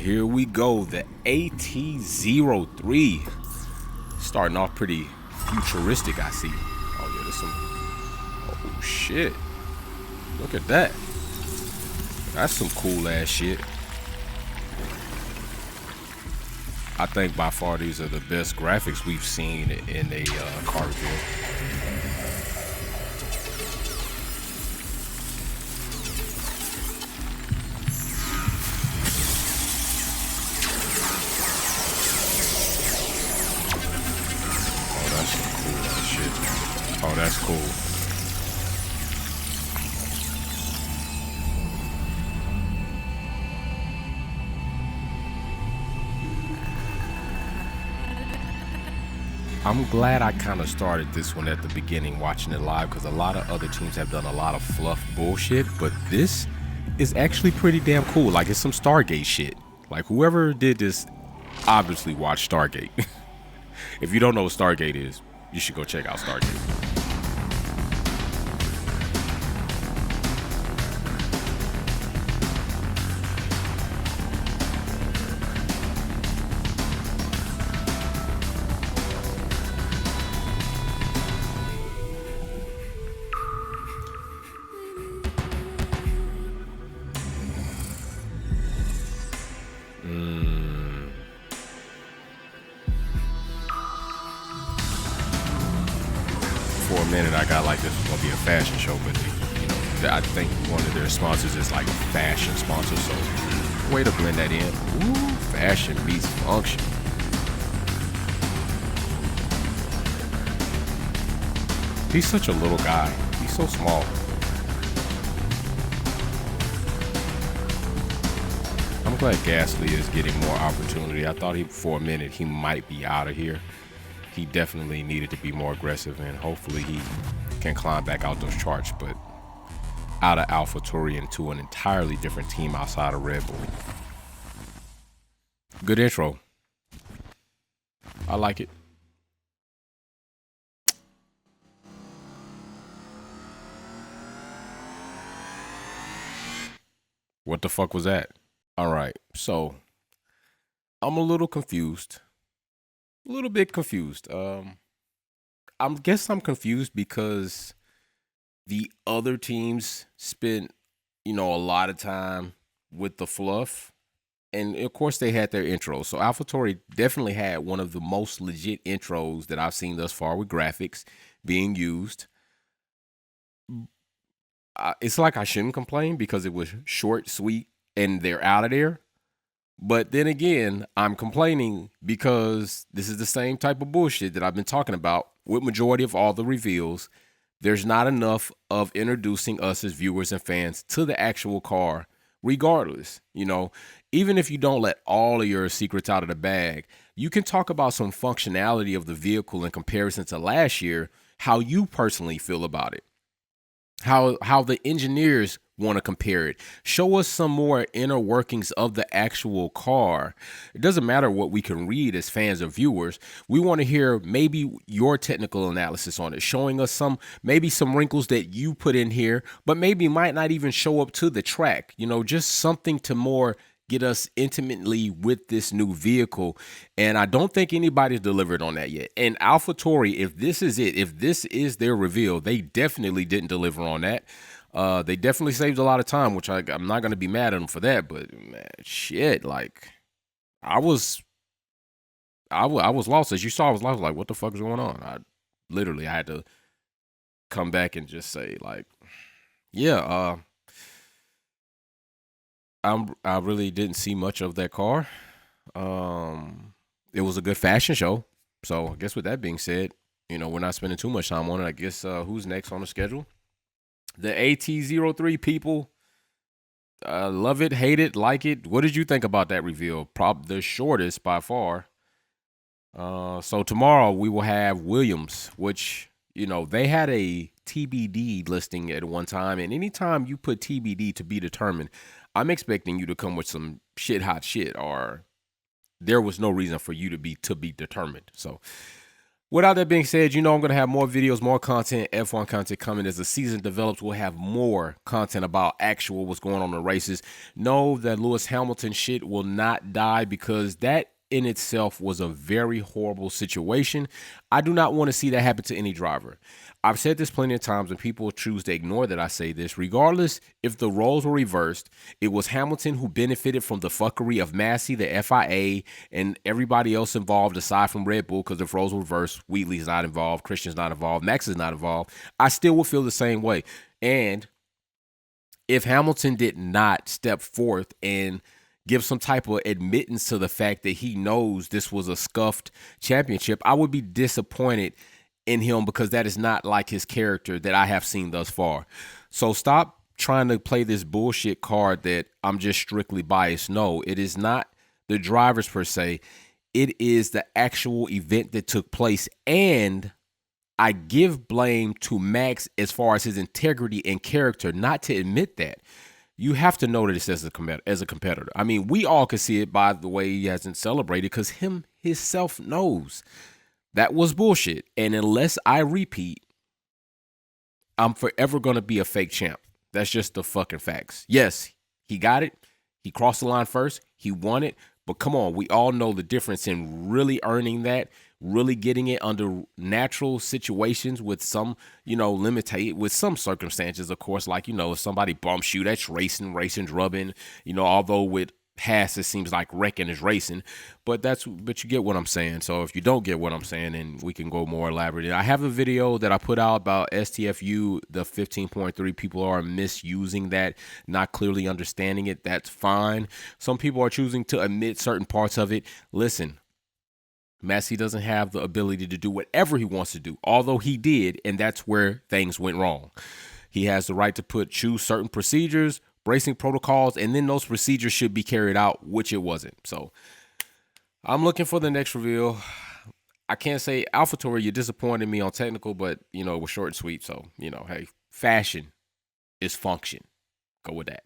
Here we go, the AT03. Starting off pretty futuristic, I see. Oh yeah, there's some, oh shit. Look at that. That's some cool ass shit. I think by far these are the best graphics we've seen in a car review. Oh, that's cool. I'm glad I kind of started this one at the beginning watching it live because a lot of other teams have done a lot of fluff bullshit, but this is actually pretty damn cool. Like, it's some Stargate shit. Like, whoever did this obviously watched Stargate. If you don't know what Stargate is, you should go check out Stargate. For a minute, I got like this was gonna be a fashion show, but you know, I think one of their sponsors is like a fashion sponsor, so way to blend that in. Ooh, fashion meets function. He's such a little guy. He's so small. I'm glad Gasly is getting more opportunity. I thought for a minute he might be out of here. He definitely needed to be more aggressive, and hopefully he can climb back out those charts, but out of AlphaTauri into an entirely different team outside of Red Bull. Good intro. I like it. What the fuck was that? All right, so I'm a little confused. A little bit confused. I guess I'm confused because the other teams spent, a lot of time with the fluff, and of course they had their intros. So AlphaTauri definitely had one of the most legit intros that I've seen thus far with graphics being used. It's like I shouldn't complain because it was short, sweet, and they're out of there. But then again, I'm complaining because this is the same type of bullshit that I've been talking about with majority of all the reveals. There's not enough of introducing us as viewers and fans to the actual car, regardless. Even if you don't let all of your secrets out of the bag, you can talk about some functionality of the vehicle in comparison to last year, how you personally feel about it. How the engineers want to compare it. Show us some more inner workings of the actual car. It doesn't matter what we can read as fans or viewers. We want to hear maybe your technical analysis on it, showing us maybe some wrinkles that you put in here, but maybe might not even show up to the track. Just something to more get us intimately with this new vehicle. And I don't think anybody's delivered on that yet. And AlphaTauri, if this is it, if this is their reveal, they definitely didn't deliver on that. They definitely saved a lot of time, which I'm not going to be mad at them for that. But man, shit, like I was lost. As you saw, I was lost. Like, what the fuck is going on? I had to come back and just say, like, yeah, I really didn't see much of that car. It was a good fashion show. So I guess with that being said, we're not spending too much time on it. I guess who's next on the schedule? The AT03 people. Love it, hate it, like it. What did you think about that reveal? The shortest by far. So tomorrow we will have Williams, which, they had a TBD listing at one time. And anytime you put TBD, to be determined, I'm expecting you to come with some hot shit, or there was no reason for you to be determined. So Without that being said, I'm going to have more videos, more content, F1 content coming as the season develops. We'll have more content about actual what's going on in the races. Know that Lewis Hamilton shit will not die, because that in itself was a very horrible situation. I do not want to see that happen to any driver. I've said this plenty of times, and people choose to ignore that I say this. Regardless if the roles were reversed, it was Hamilton who benefited from the fuckery of Massey, the FIA, and everybody else involved aside from Red Bull, because if roles were reversed, Wheatley's not involved, Christian's not involved, Max is not involved, I still would feel the same way. And if Hamilton did not step forth and give some type of admittance to the fact that he knows this was a scuffed championship, I would be disappointed in him, because that is not like his character that I have seen thus far. So stop trying to play this bullshit card that I'm just strictly biased. No, it is not the drivers per se. It is the actual event that took place. And I give blame to Max as far as his integrity and character, not to admit that. You have to know this as a competitor. I mean, we all can see it by the way he hasn't celebrated, because himself knows that was bullshit. And unless I repeat, I'm forever going to be a fake champ. That's just the fucking facts. Yes, he got it. He crossed the line first. He won it. But come on, we all know the difference in really earning that, really getting it under natural situations with some, limited, with some circumstances, of course, like, if somebody bumps you, that's racing's rubbing, although with Haas, it seems like wrecking is racing, but you get what I'm saying. So if you don't get what I'm saying, then we can go more elaborate. I have a video that I put out about STFU, the 15.3. People are misusing that, not clearly understanding it. That's fine. Some people are choosing to omit certain parts of it. Listen, Massey doesn't have the ability to do whatever he wants to do, although he did, and that's where things went wrong. He has the right to choose certain procedures, racing protocols, and then those procedures should be carried out, which it wasn't. So I'm looking for the next reveal. I can't say AlphaTauri, you disappointed me on technical, but it was short and sweet. So, hey, fashion is function. Go with that.